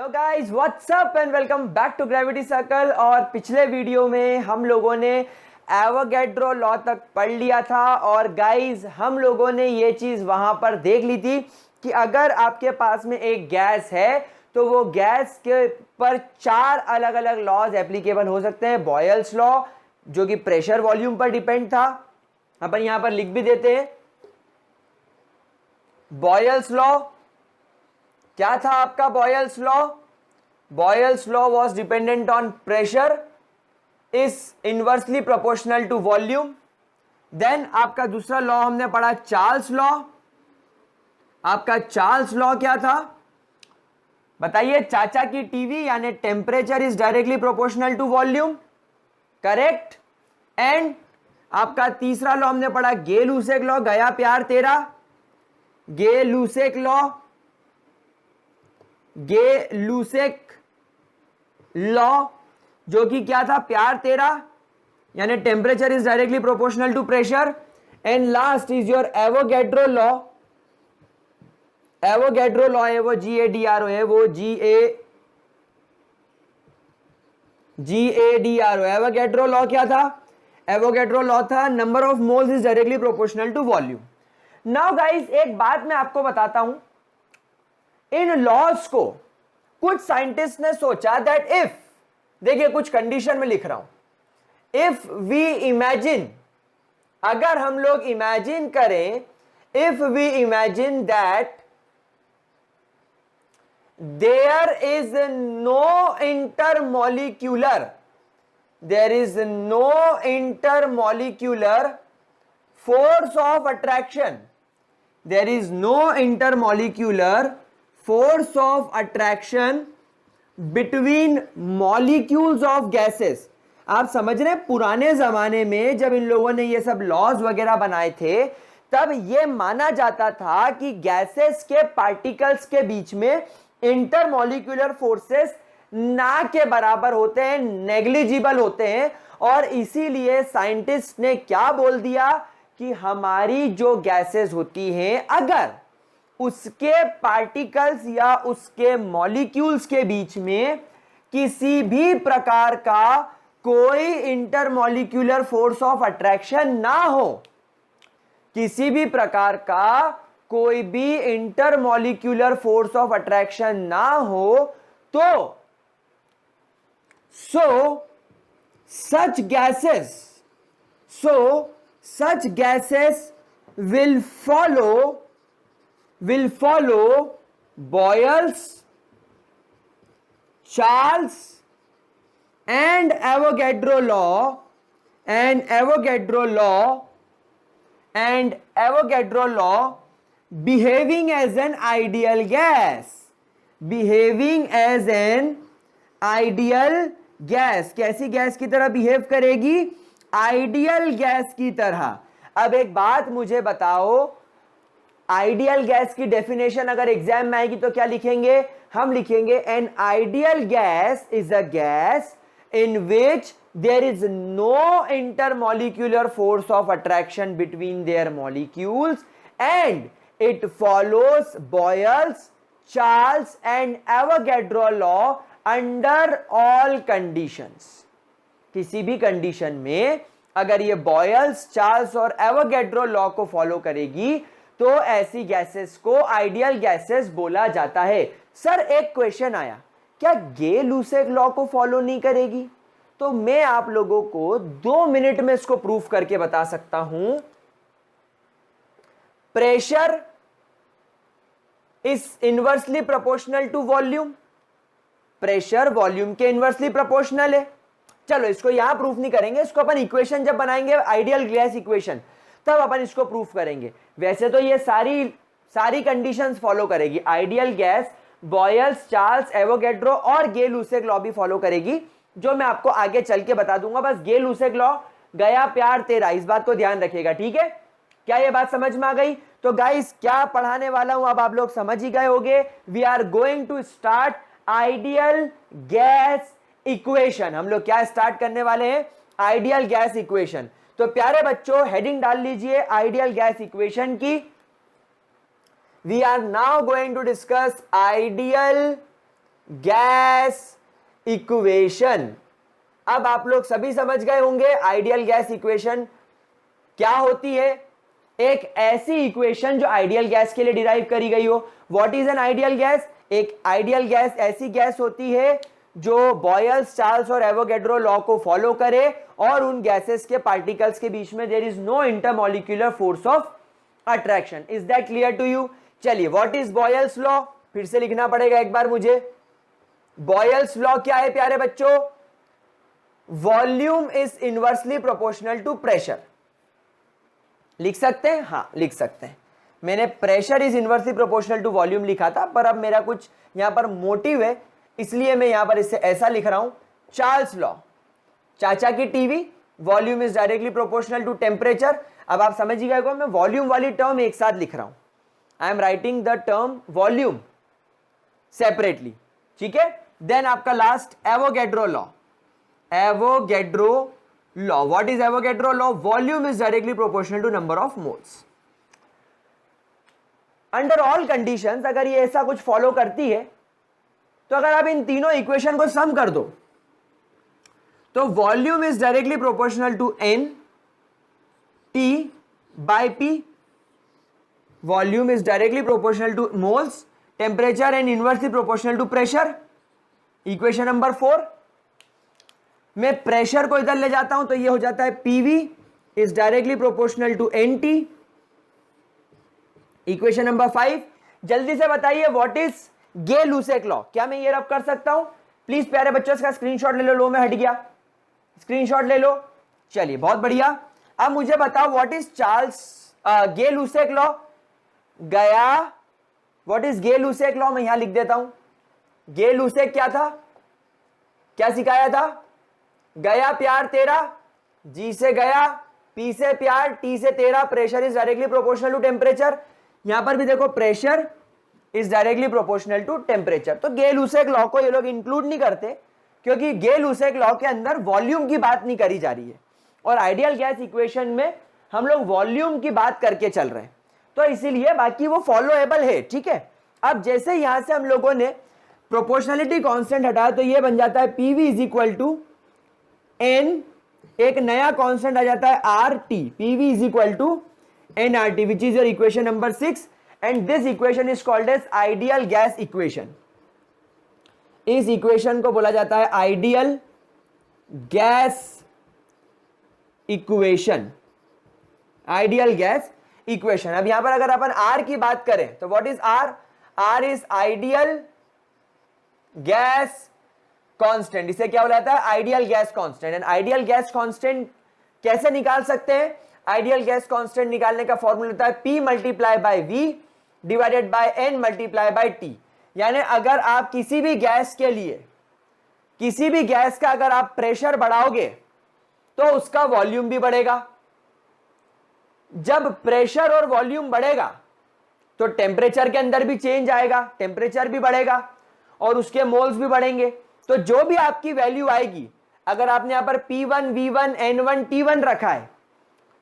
Guys what's up and welcome back to gravity circle. और पिछले video में हम लोगों ने एवोगैड्रो लॉ तक पढ़ लिया था और गाइस हम लोगों ने ये चीज वहां पर देख ली थी कि अगर आपके पास में एक गैस है तो वो गैस के पर चार अलग अलग लॉज एप्लीकेबल हो सकते हैं। बॉयल्स लॉ जो कि प्रेशर वॉल्यूम पर डिपेंड था, अपन यहां पर लिख भी देते हैं। बॉयल्स लॉ क्या था आपका? Boyle's law was dependent on pressure, is inversely proportional to volume. Then आपका दूसरा लॉ हमने पढ़ा चार्ल्स लॉ। आपका चार्ल्स लॉ क्या था बताइए? चाचा की टीवी यानी temperature is directly proportional to volume, correct. And आपका तीसरा लॉ हमने पढ़ा गे लूसेक लॉ, गया प्यार तेरा। गे लूसेक लॉ जो कि क्या था? प्यार तेरा यानी temperature is directly proportional to pressure. And last is your Avogadro law. Avogadro law है वो GADRO है, वो GADRO। एवोगैड्रो लॉ क्या था? एवोगैड्रो लॉ था number of moles is directly proportional to volume. Now guys एक बात मैं आपको बताता हूं, इन लॉज को कुछ साइंटिस्ट ने सोचा दैट इफ, देखिए कुछ कंडीशन में लिख रहा हूं, इफ वी इमेजिन, अगर हम लोग इमेजिन करें, if we imagine that there is no intermolecular force of attraction, there is no intermolecular force of attraction between molecules of gases। आप समझ रहे हैं, पुराने जमाने में जब इन लोगों ने ये सब लॉज वगैरह बनाए थे तब ये माना जाता था कि गैसेस के पार्टिकल्स के बीच में इंटरमॉलिक्यूलर फोर्सेस ना के बराबर होते हैं, नेग्लिजिबल होते हैं। और इसीलिए साइंटिस्ट ने क्या बोल दिया कि हमारी जो गैसेस होती हैं अगर उसके पार्टिकल्स या उसके मॉलिक्यूल्स के बीच में किसी भी प्रकार का कोई इंटरमॉलिक्यूलर फोर्स ऑफ अट्रैक्शन ना हो, किसी भी प्रकार का कोई भी इंटरमॉलिक्यूलर फोर्स ऑफ अट्रैक्शन ना हो, तो such gases will follow Boyle's, Charles and Avogadro law behaving as an ideal gas. कैसी गैस की तरह बिहेव करेगी? आइडियल गैस की तरह। अब एक बात मुझे बताओ, आइडियल गैस की डेफिनेशन अगर एग्जाम में आएगी तो क्या लिखेंगे? हम लिखेंगे an ideal gas is a gas in which there is no intermolecular force of attraction between their molecules and it follows Boyle's, Charles and Avogadro law under all conditions. किसी भी कंडीशन में अगर ये बॉयल्स, चार्ल्स और Avogadro law को follow करेगी तो ऐसी गैसेस को आइडियल गैसेस बोला जाता है। सर एक क्वेश्चन आया, क्या गे लूसेक लॉ को फॉलो नहीं करेगी? तो मैं आप लोगों को 2 मिनट में इसको प्रूफ करके बता सकता हूं। Pressure is inversely proportional to volume, pressure volume के इनवर्सली प्रोपोर्शनल है। चलो इसको यहां प्रूफ नहीं करेंगे, इसको अपन इक्वेशन जब बनाएंगे आइडियल गैस इक्वेशन तब अपन इसको प्रूफ करेंगे। वैसे तो ये सारी कंडीशंस फॉलो करेगी ideal gas, Boyle's, Charles, Avogadro और गे लूसेक लॉ भी फॉलो करेगी, जो मैं आपको आगे चल के बता दूंगा। बस गे लूसेक लॉ, गया प्यार तेरा, इस बात को ध्यान रखिएगा, ठीक है? क्या ये बात समझ में आ गई? तो गाइस क्या पढ़ाने वाला हूं अब आप लोग समझ ही गए होंगे। We are going to start ideal gas equation. हम लोग क्या स्टार्ट करने वाले हैं? Ideal gas equation. तो प्यारे बच्चों हेडिंग डाल लीजिए आइडियल गैस इक्वेशन की। We are now going to discuss ideal gas equation. अब आप लोग सभी समझ गए होंगे आइडियल गैस इक्वेशन क्या होती है। एक ऐसी इक्वेशन जो आइडियल गैस के लिए डिराइव करी गई हो। What is an ideal gas? एक आइडियल गैस ऐसी गैस होती है जो बॉयल्स, चार्ल्स और एवोगैड्रो लॉ को फॉलो करे और उन गैसेस के पार्टिकल्स के बीच में there is no intermolecular force of attraction. Is that clear to you? चलिए, व्हाट इज बॉयल्स लॉ? फिर से लिखना पड़ेगा एक बार मुझे। बॉयल्स लॉ क्या है प्यारे बच्चों? Volume is inversely proportional to pressure. लिख सकते हैं? हाँ, लिख सकते हैं। मैंने pressure is inversely proportional to volume लिखा था, पर अब मेरा कुछ यहां पर मोटिव है, इसलिए मैं यहां पर इससे ऐसा लिख रहा हूं। चार्ल्स लॉ, चाचा की TV, volume is directly proportional to temperature. अब आप समझ गए को मैं वॉल्यूम वाली टर्म एक साथ लिख रहा हूं। I am writing the term volume separately, ठीक है। देन आपका last Avogadro law. Avogadro law, what is Avogadro law? Volume is directly proportional to number of moles. Under all conditions अगर ये ऐसा कुछ फॉलो करती है तो अगर आप इन तीनों इक्वेशन को सम कर दो तो volume is directly proportional to n T by P. Volume is directly proportional to moles, temperature and inversely proportional to pressure. Equation number 4, मैं प्रेशर को इधर ले जाता हूं तो ये हो जाता है PV is directly proportional to n T. Equation number 5, जल्दी से बताइए व्हाट इज गे-लुसेक लॉ। क्या मैं ये रब कर सकता हूं? प्लीज प्यारे बच्चों इसका स्क्रीनशॉट ले लो। लो में हट गया, स्क्रीनशॉट ले लो। चलिए, बहुत बढ़िया। अब मुझे बताओ व्हाट इज चार्ल्स गे-लुसेक लॉ। गया, व्हाट इज गे-लुसेक लॉ? मैं यहां लिख देता हूं। गे-लुसेक क्या था? क्या सिखाया था? गया प्यार तेरा, जी से गया, पी से प्यार, टी से तेरा, pressure is directly proportional to temperature. यहां पर भी देखो pressure is directly proportional to temperature. तो गे-लुसेक लॉ को ये लोग इंक्लूड नहीं करते क्योंकि गे-लुसेक लॉ के अंदर वॉल्यूम की बात नहीं करी जा रही है और आइडियल गैस इक्वेशन में हम लोग वॉल्यूम की बात करके चल रहे हैं, तो इसीलिए बाकी वो फॉलोएबल है, ठीक है। अब जैसे यहां से हम लोगों ने प्रोपोर्शनलिटी कांस्टेंट हटाया तो ये बन जाता है PV is equal to n, एक नया कांस्टेंट आ जाता है R T. PV is equal to n R T, which is your equation number 6 and this equation is called as ideal gas equation. इस इक्वेशन को बोला जाता है ideal gas equation. Ideal gas equation. अब यहां पर अगर अपन आर की बात करें तो what is R? R is ideal gas constant. इसे क्या बोला जाता है? Ideal gas constant. And ideal gas constant कैसे निकाल सकते हैं? आइडियल गैस कांस्टेंट निकालने का फॉर्मूला होता है P multiply by V divided by N multiply by T। यानी अगर आप किसी भी गैस के लिए, किसी भी गैस का अगर आप प्रेशर बढ़ाओगे तो उसका वॉल्यूम भी बढ़ेगा। जब प्रेशर और वॉल्यूम बढ़ेगा तो टेम्परेचर के अंदर भी चेंज आएगा, टेम्परेचर भी बढ़ेगा और उसके मोल्स भी बढ़ेंगे। तो जो भी आपकी वैल्यू आएगी, अगर आपने यहां पर P1, V1, N1, T1 रखा है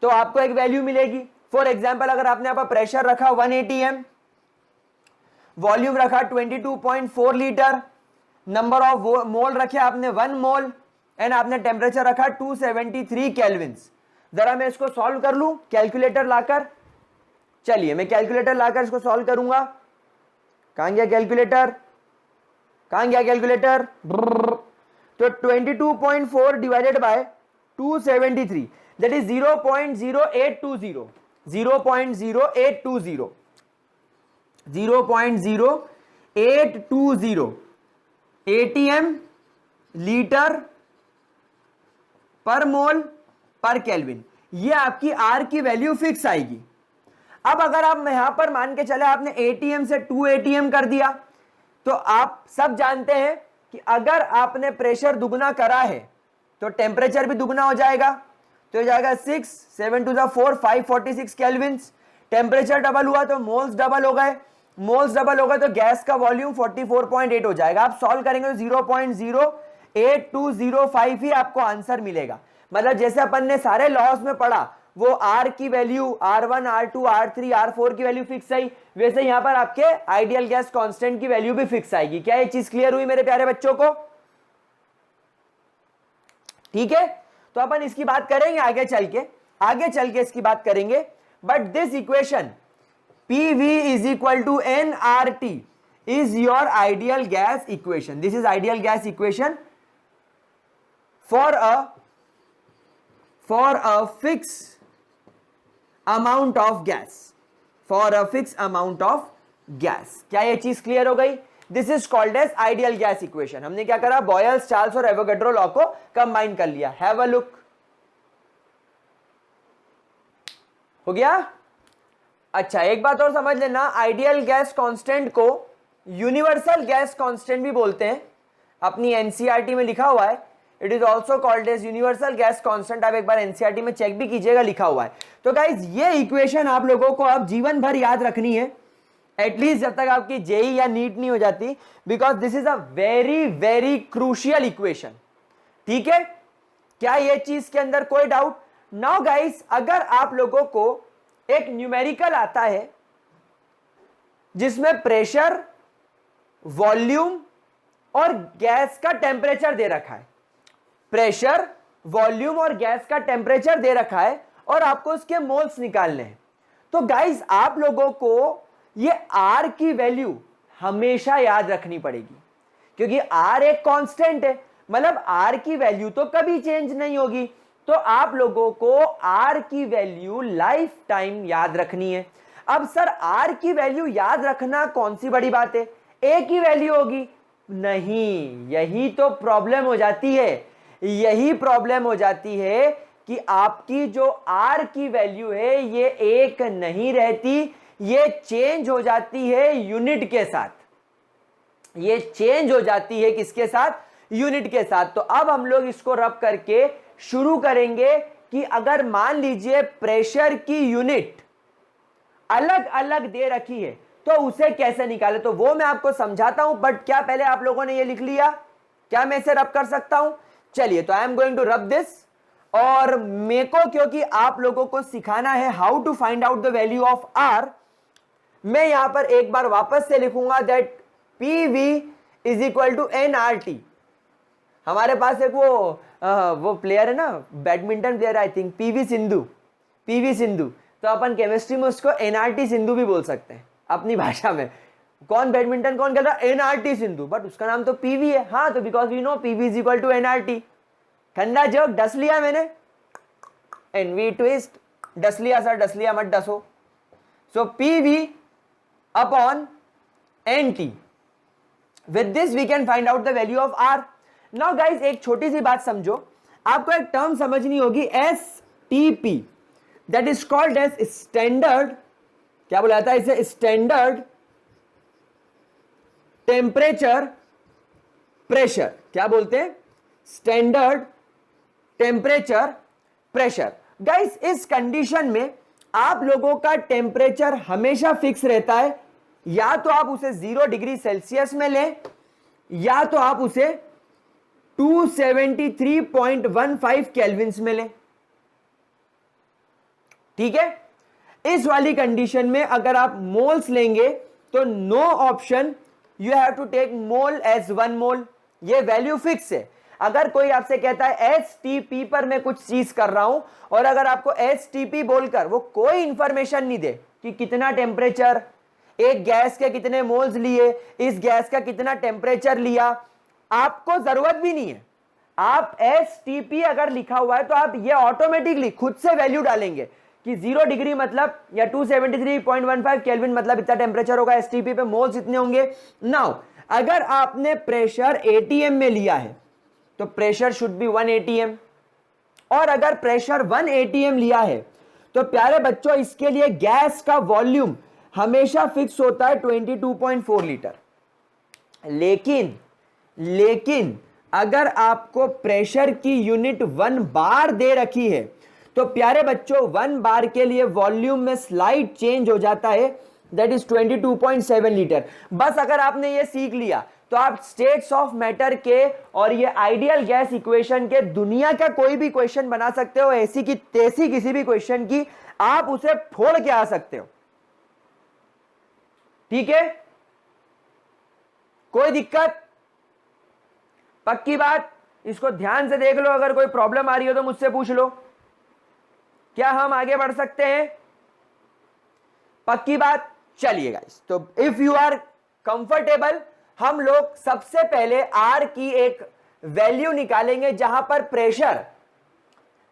तो आपको एक वैल्यू मिलेगी। फॉर एग्जांपल अगर आपने यहां पर प्रेशर रखा 1 atm, वॉल्यूम रखा 22.4 लीटर, नंबर ऑफ मोल रखे आपने 1 मोल एंड आपने टेम्परेचर रखा 273 केल्विन्स। जरा मैं इसको सॉल्व कर लूं कैलकुलेटर लाकर। चलिए मैं कैलकुलेटर लाकर इसको सॉल्व करूंगा। कहां गया कैलकुलेटर? कहां गया कैलकुलेटर? तो 22.4 divided by 273 that is 0.0820 0.0820 0.0820 atm litre पर मोल पर केल्विन। ये आपकी आर की वैल्यू फिक्स आएगी। अब अगर आप यहां पर मान के चले आपने एटीएम से 2 atm कर दिया तो आप सब जानते हैं कि अगर आपने प्रेशर दुगना करा है तो टेम्परेचर भी दुगना हो जाएगा। तो हो जाएगा 6 7 to the 4 546 Kelvin's. Temperature double हुआ तो मोल्स डबल हो गए, मोल्स डबल हो गए तो गैस का वॉल्यूम 44.8 हो जाएगा। आप सॉल्व करेंगे तो 0.08205 ही आपको आंसर मिलेगा। मतलब जैसे अपन ने सारे लॉस में पढ़ा वो R की value R1, R2, R3, R4 की वैल्यू फिक्स आई, वैसे यहां पर आपके आइडियल गैस कांस्टेंट की वैल्यू भी फिक्स आएगी। क्या ये चीज क्लियर हुई मेरे प्यारे बच्चों को? ठीक है, तो अपन इसकी बात करेंगे आगे चल के इसकी बात करेंगे। But this equation PV is equal to nRT is your ideal gas equation. This is ideal gas equation for a fixed amount of gas. For a fixed amount of gas. क्या ये चीज क्लियर हो गई? This is called as ideal gas equation. हमने क्या करा, Boyle's, Charles और Avogadro law को कंबाइन कर लिया। हैव अ लुक, हो गया? अच्छा, एक बात और समझ लेना, आइडियल गैस कांस्टेंट को यूनिवर्सल गैस कांस्टेंट भी बोलते हैं। अपनी एनसीईआरटी में लिखा हुआ है, it is also called as universal gas constant. आप एक बार एनसीईआरटी में चेक भी कीजिएगा, लिखा हुआ है। तो गाइस ये इक्वेशन आप लोगों को अब जीवन भर याद रखनी है, एटलीस्ट जब तक आपकी जेई या नीट नहीं हो जाती, because this is a very very crucial equation. ठीक है, क्या ये चीज के अंदर कोई डाउट? नाउ गाइस, अगर आप लोगों को एक न्यूमेरिकल आता है जिसमें प्रेशर, वॉल्यूम और गैस का टेम्परेचर दे रखा है, प्रेशर, वॉल्यूम और गैस का टेम्परेचर दे रखा है और आपको उसके मोल्स निकालने हैं, तो गाइस आप लोगों को ये R की वैल्यू हमेशा याद रखनी पड़ेगी, क्योंकि R एक कांस्टेंट है, मतलब R की वैल्यू तो कभी चेंज नहीं होगी। तो आप लोगों को R की वैल्यू लाइफ टाइम याद रखनी है। अब सर R की वैल्यू याद रखना कौन सी बड़ी बात है, A की वैल्यू होगी? नहीं, यही तो प्रॉब्लम हो जाती है। यही प्रॉब्लम हो जाती है कि आपकी जो R की वैल्यू है ये एक नहीं रहती, ये चेंज हो जाती है यूनिट के साथ। ये चेंज हो जाती है किसके साथ? यूनिट के साथ। तो अब हम लोग इसको रब करके शुरू करेंगे कि अगर मान लीजिए प्रेशर की यूनिट अलग अलग दे रखी है तो उसे कैसे निकाले, तो वो मैं आपको समझाता हूं। बट क्या पहले आप लोगों ने ये लिख लिया? क्या मैं इसे रब कर सकता हूं? चलिए, तो I am going to rub this, और मेरे को क्योंकि आप लोगों को सिखाना है how to find out the value of R, मैं यहां पर एक बार वापस से लिखूंगा that PV is equal to nRT। हमारे पास एक वो प्लेयर है ना, badminton player, I think PV Sindhu. तो अपन केमिस्ट्री में उसको nRT सिंधु भी बोल सकते हैं अपनी भाषा में। कौन बैडमिंटन कौन खेल रहा है? nRT सिंधु, बट उसका नाम तो PV है। हाँ, तो because we know PV is equal to nRT। ठंडा जोक डस लिया मैंने, NV ट्विस्ट, डस लिया सर, डस लिया, मत डसो। सो PV upon NT. With this we can find out the value of R. Now guys, एक छोटी सी बात समझो, आपको एक टर्म समझनी होगी STP, that is called as standard, क्या बोला जाता है इसे? Standard temperature pressure. क्या बोलते हैं? Standard temperature pressure. गाइस, इस कंडीशन में आप लोगों का टेम्परेचर हमेशा फिक्स रहता है, या तो आप उसे 0 डिग्री सेल्सियस में लें या तो आप उसे 273.15 केल्विन्स में लें। ठीक है, इस वाली कंडीशन में अगर आप मोल्स लेंगे तो no option, you have to take mole as 1 mole. ये वैल्यू फिक्स है। अगर कोई आपसे कहता है STP पर मैं कुछ चीज कर रहा हूं, और अगर आपको STP बोलकर वो कोई इंफॉर्मेशन नहीं दे कि कितना टेम्परेचर, एक गैस के कितने मोल्स लिए, इस गैस का कितना टेम्परेचर लिया, आपको जरूरत भी नहीं है। आप STP अगर लिखा हुआ है तो आप ये ऑटोमेटिकली खुद से वैल्यू डालेंगे कि 0 डिग्री मतलब या 273.15 केल्विन मतलब इतना टेम्परेचर होगा, STP पे मोल्स इतने होंगे। नाउ अगर आपने प्रेशर ATM में लिया है तो प्रेशर शुड बी 1 ATM, और अगर प्रेशर 1 ATM लिया है तो प्यारे बच्चों इसके लिए गैस का वॉल्यूम हमेशा फिक्स होता है 22.4 लीटर। लेकिन अगर आपको प्रेशर की यूनिट 1 बार दे रखी है तो प्यारे बच्चों 1 बार के लिए वॉल्यूम में स्लाइड चेंज हो जाता है, दैट इज 22.7 लीटर। बस अगर आपने ये सीख लिया तो आप स्टेट्स ऑफ मैटर के और ये आइडियल गैस इक्वेशन के दुनिया का कोई भी क्वेश्चन बना सकते हो, ऐसी की तैसी किसी भी क्वेश्चन की आप उसे फोड़ के आ सकते हो। ठीक है, कोई दिक्कत? पक्की बात? इसको ध्यान से देख लो, अगर कोई प्रॉब्लम आ रही हो तो मुझसे पूछ लो। क्या हम आगे बढ़ सकते हैं? पक्की बात? चलिए गाइस, तो इफ यू आर कंफर्टेबल, हम लोग सबसे पहले आर की एक वैल्यू निकालेंगे जहां पर प्रेशर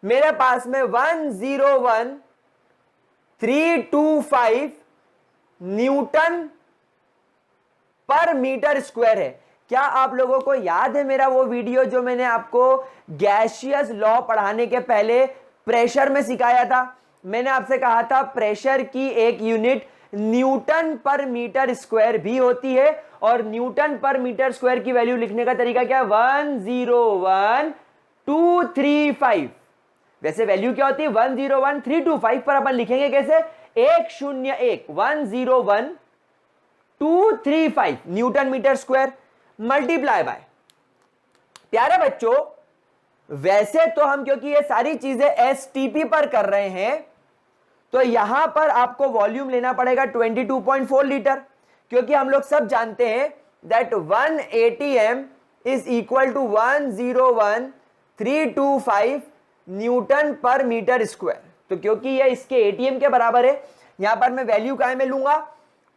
मेरे पास में 101,325 न्यूटन पर मीटर स्क्वायर है। क्या आप लोगों को याद है मेरा वो वीडियो जो मैंने आपको गैसियस लॉ पढ़ाने के पहले प्रेशर में सिखाया था? मैंने आपसे कहा था प्रेशर की एक unit Newton per metre square भी होती है, और न्यूटन पर मीटर स्क्वायर की वैल्यू लिखने का तरीका क्या है? 101,235। वैसे वैल्यू क्या होती है? 101,325 पर अपन लिखेंगे कैसे? 101,235 newton metre square multiply by. प्यारे बच्चों, वैसे तो हम क्योंकि ये सारी चीजें एसटीपी पर कर रहे हैं, तो यहां पर आपको वॉल्यूम लेना पड़ेगा 22.4 लीटर, क्योंकि हम लोग सब जानते हैं that 1 ATM is equal to 101,325 newton per metre square. तो क्योंकि ये इसके एटीएम के बराबर है, यहां पर मैं वैल्यू काय में लूंगा?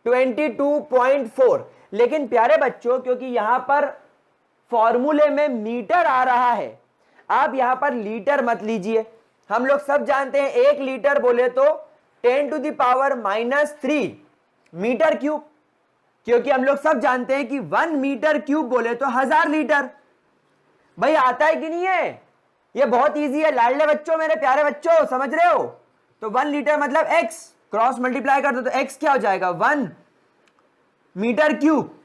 22.4। लेकिन प्यारे बच्चों, क्योंकि यहां पर फॉर्मूले में मीटर आ रहा है, आप यहां पर लीटर मत लीजिए। हम लोग सब जानते हैं 1 लीटर बोले तो 10⁻³ मीटर क्यूब, क्योंकि हम लोग सब जानते हैं कि 1 मीटर क्यूब बोले तो 1000 लीटर। भाई आता है कि नहीं है? ये बहुत इजी है लाडले बच्चों, मेरे प्यारे बच्चों, समझ रहे हो? तो 1 लीटर मतलब x, क्रॉस मल्टीप्लाई कर दो तो x क्या हो जाएगा? 1 metre cube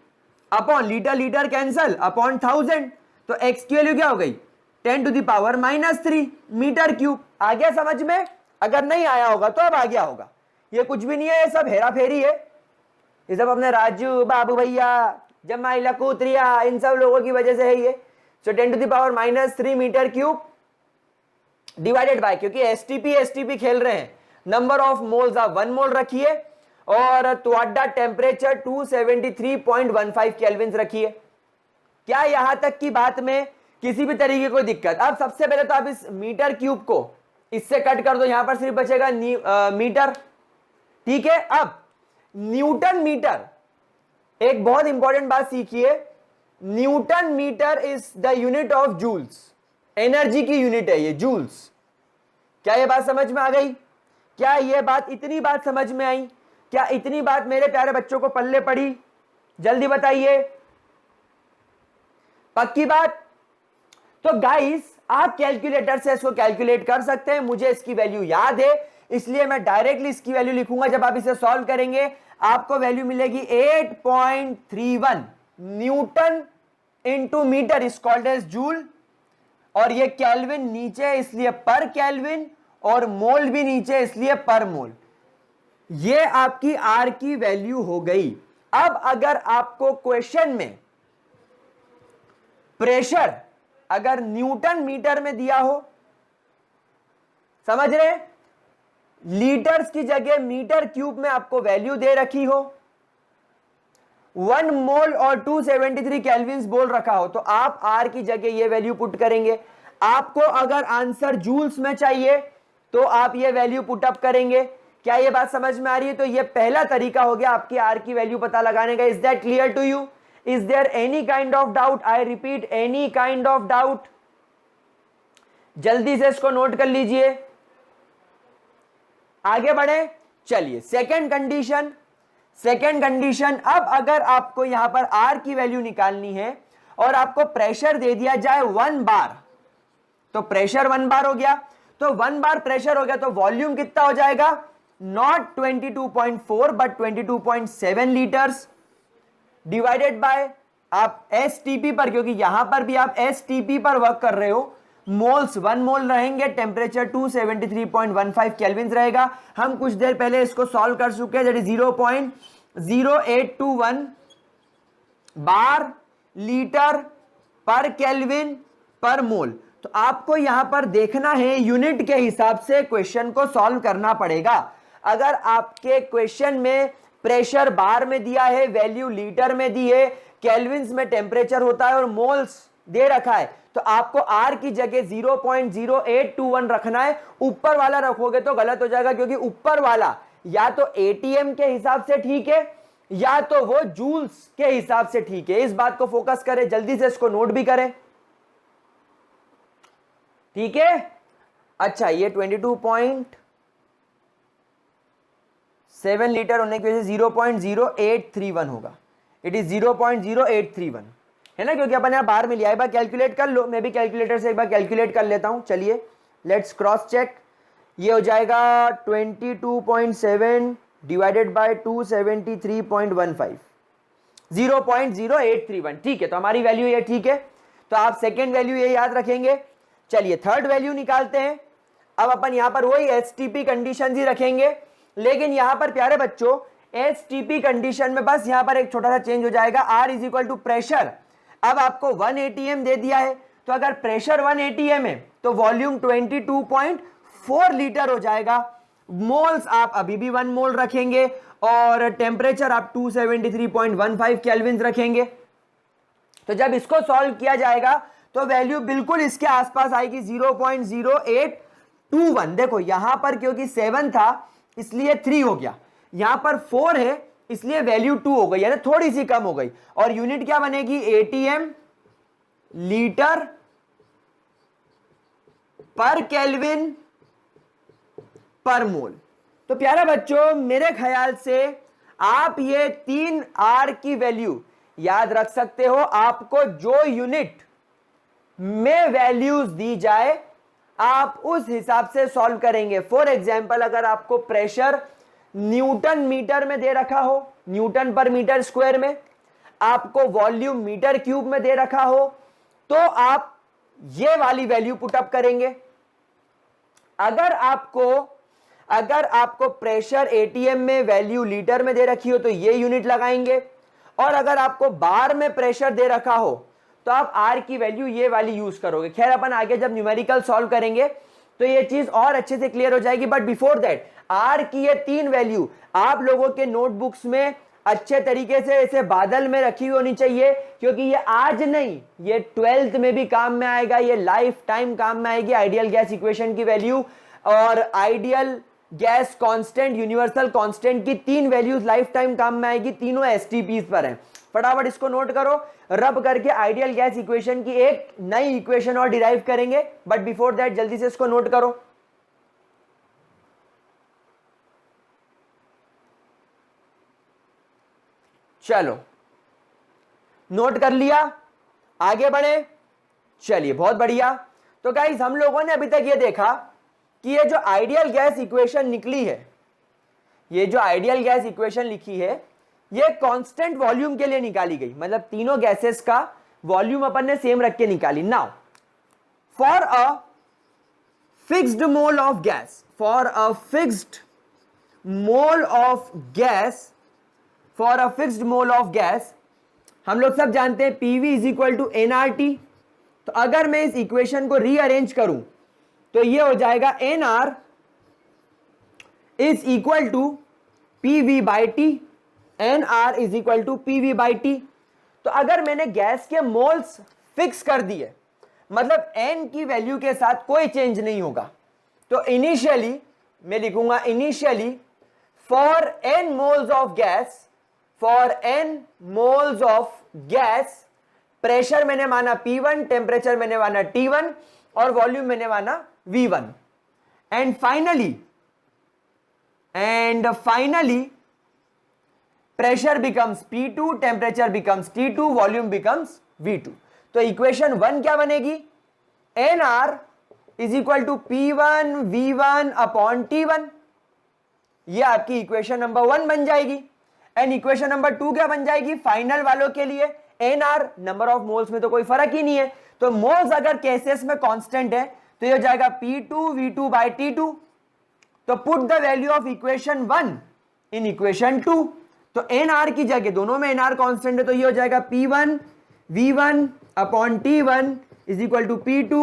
upon litre, litre cancel, upon 1000, तो x की वैल्यू क्या हो गई? 10⁻³ मीटर क्यूब। आ गया समझ में? अगर नहीं आया होगा तो अब आ गया होगा। ये कुछ भी नहीं है, ये सब हेरा फेरी है। ये सब अपने राजू, बाबू भैया, जमाई, लकूत्रिया, इन सब लोगों की वजह से है ये। सो 10⁻³ मीटर क्यूब डिवाइडेड बाय, क्योंकि एसटीपी खेल रहे हैं, नंबर ऑफ मोल्स आप 1 मोल रखिए, और ਤੁਹਾਡਾ टेम्परेचर 273.15 केल्विन रखिए। क्या यहां तक की बात में किसी भी तरीके कोई दिक्कत? अब सबसे पहले तो आप इस मीटर क्यूब को इससे कट कर दो, यहां पर सिर्फ बचेगा मीटर। ठीक है, अब न्यूटन मीटर, एक बहुत इंपॉर्टेंट बात सीखिए, newton metre is the unit of joules, energy की यूनिट है ये, जूल्स। क्या ये बात समझ में आ गई? क्या ये बात, इतनी बात समझ में आई? क्या इतनी बात मेरे प्यारे बच्चों को पल्ले पड़ी? जल्दी बताइए, पक्की बात? तो गाइस, आप कैलकुलेटर से इसको कैलकुलेट कर सकते हैं। मुझे इसकी वैल्यू याद है, इसलिए मैं डायरेक्टली इसकी वैल्यू लिखूंगा। जब आप इसे सॉल्व करेंगे आपको वैल्यू मिलेगी 8.31 newton into metre is called as joule, और ये केल्विन नीचे है इसलिए पर केल्विन, और मोल भी नीचे इसलिए पर मोल। ये आपकी आर की वैल्यू हो गई। अब अगर आपको क्वेश्चन में प्रेशर अगर न्यूटन मीटर में दिया हो, समझ रहे, लीटर्स की जगह मीटर क्यूब में आपको वैल्यू दे रखी हो, 1 मोल और 273 केल्विन बोल रखा हो, तो आप आर की जगह ये वैल्यू पुट करेंगे। आपको अगर आंसर जूल्स में चाहिए तो आप ये वैल्यू पुट अप करेंगे। क्या ये बात समझ में आ रही है? तो ये पहला तरीका हो गया आपकी आर की वैल्यू पता लगाने का। Is that clear to you? Is there any kind of doubt? I repeat, any kind of doubt? जल्दी से इसको नोट कर लीजिए, आगे बढ़े। चलिए सेकंड कंडीशन। सेकंड कंडीशन, अब अगर आपको यहां पर आर की वैल्यू निकालनी है और आपको प्रेशर दे दिया जाए 1 बार, तो प्रेशर 1 बार हो गया, तो 1 बार प्रेशर हो गया, तो वॉल्यूम कितना हो जाएगा? Not 22.4 but 22.7 litres divided by, आप एसटीपी पर, क्योंकि यहां पर भी आप एसटीपी पर वर्क कर रहे हो, मोल्स 1 मोल रहेंगे, टेम्परेचर 273.15 केल्विन रहेगा। हम कुछ देर पहले इसको सॉल्व कर चुके हैं, दैट इज 0.0821 बार लीटर पर केल्विन पर मोल। तो आपको यहां पर देखना है, यूनिट के हिसाब से क्वेश्चन को सॉल्व करना पड़ेगा। अगर आपके क्वेश्चन में प्रेशर बार में दिया है, वैल्यू लीटर में दी है, केल्विन्स में टेम्परेचर होता है और मोल्स दे रखा है, तो आपको आर की जगह 0.0821 रखना है। ऊपर वाला रखोगे तो गलत हो जाएगा, क्योंकि ऊपर वाला या तो एटीएम के हिसाब से ठीक है या तो वो जूल्स के हिसाब से ठीक है। इस बात को फोकस करें, जल्दी से इसको नोट भी करें, ठीक है। अच्छा, ये 22.7 लीटर होने की वजह से 0.0831 होगा। इट इज 0.0831 है ना, क्योंकि अपन यहां बार में लिया है। एक बार कैलकुलेट कर लो, मैं भी कैलकुलेटर से एक बार कैलकुलेट कर लेता हूं। चलिए लेट्स क्रॉस चेक। ये हो जाएगा 22.7 डिवाइडेड बाय 273.15, 0.0831। ठीक है, तो हमारी वैल्यू ये ठीक है। तो आप सेकेंड वैल्यू ये याद रखेंगे। चलिए थर्ड वैल्यू निकालते हैं। अब अपन यहां पर वही एसटीपी कंडीशन ही रखेंगे, लेकिन यहां पर प्यारे बच्चों एसटीपी कंडीशन में बस यहां पर एक छोटा सा चेंज हो जाएगा। R is equal to pressure. अब आपको 1 एटीएम दे दिया है, तो अगर प्रेशर 1 एटीएम है तो वॉल्यूम 22.4 लीटर हो जाएगा। मोल्स आप अभी भी 1 मोल रखेंगे और टेम्परेचर आप 273.15 केल्विन रखेंगे। तो जब इसको सॉल्व किया जाएगा तो वैल्यू बिल्कुल इसके आसपास आएगी, 0.0821। देखो यहां पर क्योंकि 7 था इसलिए 3 हो गया, यहां पर 4 है इसलिए वैल्यू 2 हो गई, यानी थोड़ी सी कम हो गई। और यूनिट क्या बनेगी, एटीएम लीटर पर केल्विन पर मोल। तो प्यारे बच्चों मेरे ख्याल से आप ये 3 आर की वैल्यू याद रख सकते हो। आपको जो यूनिट में वैल्यूज दी जाए आप उस हिसाब से सॉल्व करेंगे। फॉर एग्जाम्पल अगर आपको प्रेशर न्यूटन मीटर में दे रखा हो, न्यूटन पर मीटर स्क्वायर में, आपको वॉल्यूम मीटर क्यूब में दे रखा हो, तो आप ये वाली वैल्यू पुटअप करेंगे। अगर आपको प्रेशर एटीएम में वैल्यू लीटर में दे रखी हो तो ये यूनिट लगाएंगे, और अगर आपको बार में प्रेशर दे रखा हो तो आप आर की वैल्यू ये वाली यूज करोगे। खैर अपन आगे जब न्यूमेरिकल सॉल्व करेंगे तो ये चीज और अच्छे से क्लियर हो जाएगी। बट बिफोर दैट आर की ये 3 वैल्यू आप लोगों के नोटबुक्स में अच्छे तरीके से इसे बादल में रखी हुई होनी चाहिए, क्योंकि ये आज नहीं, ये 12th में भी काम में आएगा, ये लाइफ टाइम काम में आएगी। आइडियल गैस इक्वेशन की वैल्यू और ideal gas constant, universal constant की 3 वैल्यूज लाइफ टाइम काम में आएगी, तीनों एसटीपीज पर हैं। फटाफट इसको नोट करो, रब करके आइडियल गैस इक्वेशन की एक नई इक्वेशन और डिराइव करेंगे। बट बिफोर दैट जल्दी से इसको नोट करो। चलो नोट कर लिया, आगे बढ़े। चलिए बहुत बढ़िया। तो गाइस हम लोगों ने अभी तक ये देखा कि ये जो आइडियल गैस इक्वेशन निकली है, ये जो आइडियल गैस इक्वेशन लिखी है, ये कांस्टेंट वॉल्यूम के लिए निकाली गई। मतलब तीनों गैसेस का वॉल्यूम अपन ने सेम रख के निकाली। Now for a fixed mole of gas, for a fixed mole of gas, for a fixed mole of gas, हम लोग सब जानते हैं PV is equal to nRT. तो अगर मैं इस इक्वेशन को रीअरेंज करूं तो ये हो जाएगा nR is equal to PV by T, nR is equal to PV by T. तो अगर मैंने गैस के मोल्स फिक्स कर दिए, मतलब एन की वैल्यू के साथ कोई चेंज नहीं होगा, तो इनिशियली मैं लिखूंगा initially for n moles of gas, for n moles of gas, pressure मैंने माना P1, टेम्परेचर मैंने माना T1 और वॉल्यूम मैंने माना V1। And finally pressure becomes P2, temperature becomes T2, volume becomes V2। तो इक्वेशन 1 क्या बनेगी, NR is equal to P1 V1 upon T1। ये आपकी इक्वेशन नंबर 1 बन जाएगी। एंड इक्वेशन नंबर 2 क्या बन जाएगी, फाइनल वालों के लिए एनआर नंबर ऑफ मोल्स में तो कोई फर्क ही नहीं है, तो मोल्स अगर केसेस में कांस्टेंट है तो ये हो जाएगा P2 V2 बाय T2। तो put the value of equation 1 in equation 2। तो एनआर की जगह, दोनों में एनआर कांस्टेंट है, तो ये हो जाएगा P1 V1 upon T1 is equal to P2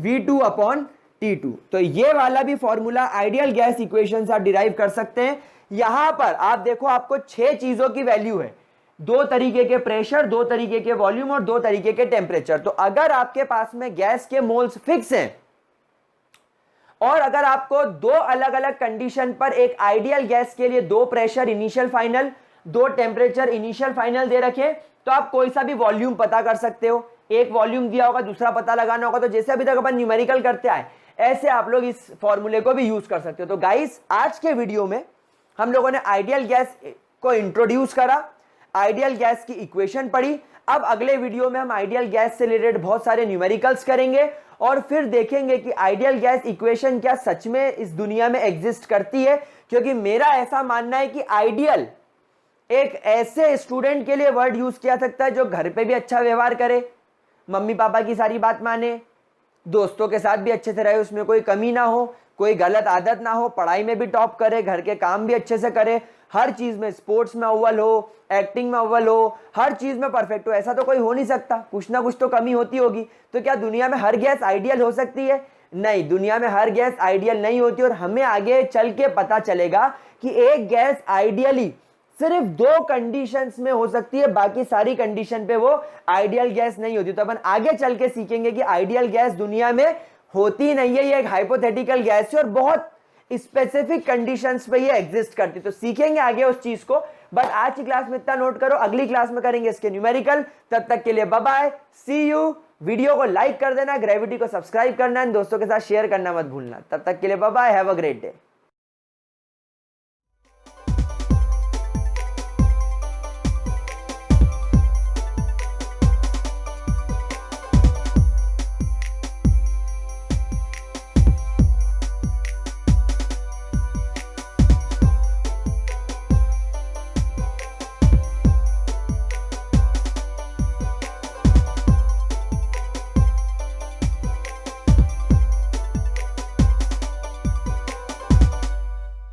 V2 upon T2। तो ये वाला भी फॉर्मूला आइडियल गैस इक्वेशन से आप डिराइव कर सकते हैं। यहां पर आप देखो आपको 6 चीजों की वैल्यू है, 2 तरीके के प्रेशर, 2 तरीके के वॉल्यूम और 2 तरीके के टेम्परेचर। तो अगर आपके पास में गैस के मोल्स फिक्स हैं और अगर आपको 2 अलग अलग कंडीशन पर एक आइडियल गैस के लिए 2 pressure initial final, 2 temperature initial final दे रखे, तो आप कोई सा भी वॉल्यूम पता कर सकते हो। एक वॉल्यूम दिया होगा, दूसरा पता लगाना होगा। तो जैसे अभी तक अपन न्यूमेरिकल करते आए, ऐसे आप लोग इस फॉर्मूले को भी यूज कर सकते हो। तो गाइस, आज के वीडियो में हम लोगों ने आइडियल गैस को इंट्रोड्यूस करा, आइडियल गैस की इक्वेशन पढ़ी। अब अगले वीडियो में हम आइडियल गैस से रिलेटेड बहुत सारे न्यूमेरिकल्स करेंगे और फिर देखेंगे कि आइडियल गैस इक्वेशन क्या सच में इस दुनिया में एग्जिस्ट करती है। क्योंकि मेरा ऐसा मानना है कि आइडियल एक ऐसे स्टूडेंट के लिए वर्ड यूज किया सकता है जो घर पे भी अच्छा व्यवहार करे, मम्मी पापा की सारी बात माने, दोस्तों के साथ भी अच्छे से रहे, उसमें कोई कमी ना हो, कोई गलत आदत ना हो, पढ़ाई में भी टॉप करे, घर के काम भी अच्छे से करे, हर चीज में, स्पोर्ट्स में अव्वल हो, एक्टिंग में अव्वल हो, हर चीज में परफेक्ट हो। ऐसा तो कोई हो नहीं सकता, कुछ ना कुछ तो कमी होती होगी। तो क्या दुनिया में हर गैस आइडियल हो सकती है? नहीं, दुनिया में हर गैस आइडियल नहीं होती। और हमें आगे चल के पता चलेगा कि एक गैस आइडियली सिर्फ 2 कंडीशंस में हो सकती है, बाकी सारी कंडीशन पे वो आइडियल गैस नहीं होती। तो अपन आगे चल के सीखेंगे कि आइडियल गैस दुनिया में होती नहीं है, ये एक हाइपोथेटिकल गैस है और बहुत स्पेसिफिक कंडीशंस पे ये एग्जिस्ट करती है। तो सीखेंगे आगे उस चीज को। बट आज की क्लास में इतना नोट करो, अगली क्लास में करेंगे इसके न्यूमेरिकल। तब तक के लिए bye bye, see you. Video को लाइक कर देना, ग्रेविटी को सब्सक्राइब करना, दोस्तों के साथ शेयर करना मत भूलना। तब तक के लिए bye bye, have a great day.